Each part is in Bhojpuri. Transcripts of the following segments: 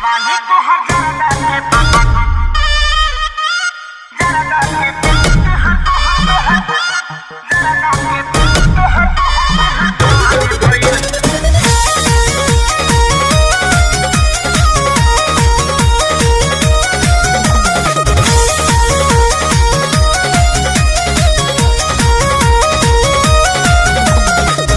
जवानी तो हर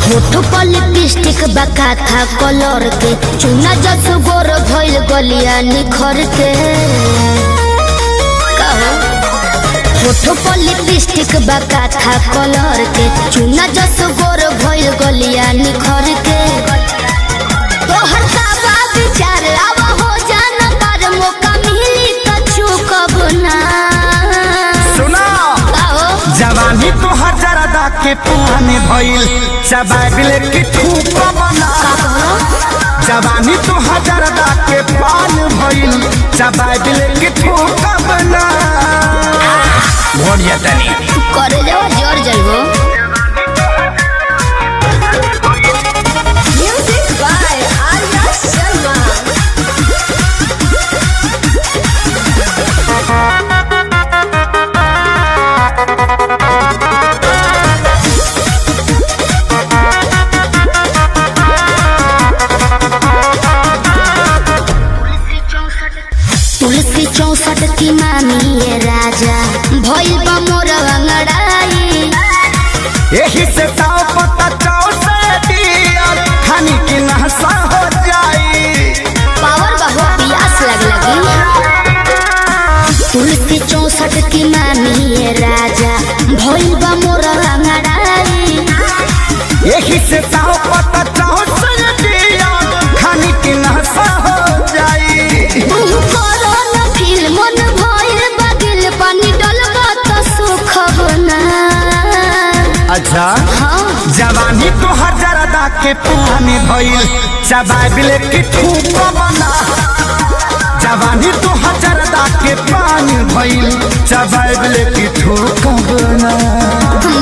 होठो पर लिपस्टिक बका था कलर के चुना जस गोर भइल गलिया निखर के कहो होठो पर लिपस्टिक बका था कलर के चुना जस गोर भइल गलिया निखर के तोहर साबा विचार अब हो जाना पर मौका मिली त चूकब ना सुना जवानी तो हर जरदा के पुराने भइल चबाबिल की थूक बना जवानी तो हजारदा के पान भइल चबाबिल की थूक बना भोरिया तनी करे जाओ जोर जाइबो म्यूजिक बाय आर्या शर्मा तुलसी 64 की मामी ये राजा भइल बा मोर अंगड़ाई यही से ताव पता चाव से दिया खानी की नहसा हो जाई पावर बहु प्यास लगी तुलसी 64 की मामी ये राजा भइल बा मोर अंगड़ाई यही से ताव पता चाव से दिया खानी की नहसा हो जाई मन भइल बगिल पानी डलबा त सुख बना अच्छा हाँ जवानी तो हर जरदा के पुराने भइल चबाबिल की थूक बना जवानी तो हर जरदा के पानी भइल चबाबिल की थूक बना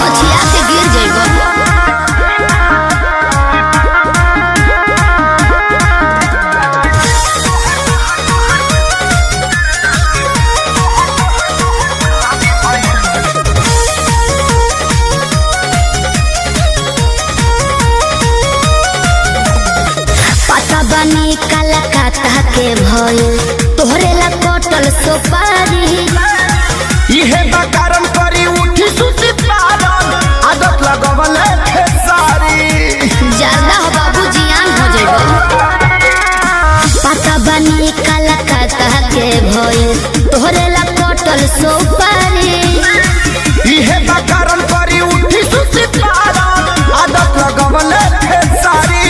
मछिया के गिर जाइबो बनी कलकत्ता के भइल तोहरे ला कटल सुपारी इहे बकारम करी उठी सुती पारन आदत लगवल खेसारी ज्यादा हो बाबू जियान हो जाइबो पता बनी कलकत्ता के भइल तोहरे ला कटल सुपारी इहे बकारम करी उठी सुती पारन आदत लगवल खेसारी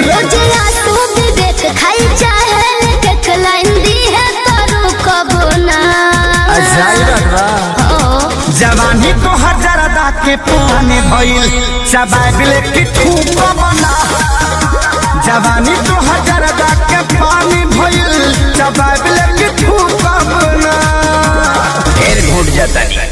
रोज आंसू विवेक खाई चाहे के लाइन दी है तो कब ना जवानी तो हर जरदा के पुराने भइल चबाबिल की थूक बना जवानी तो हर जरदा के पानी भइल चबाबिल की थूक बना फिर घुट जाता नहीं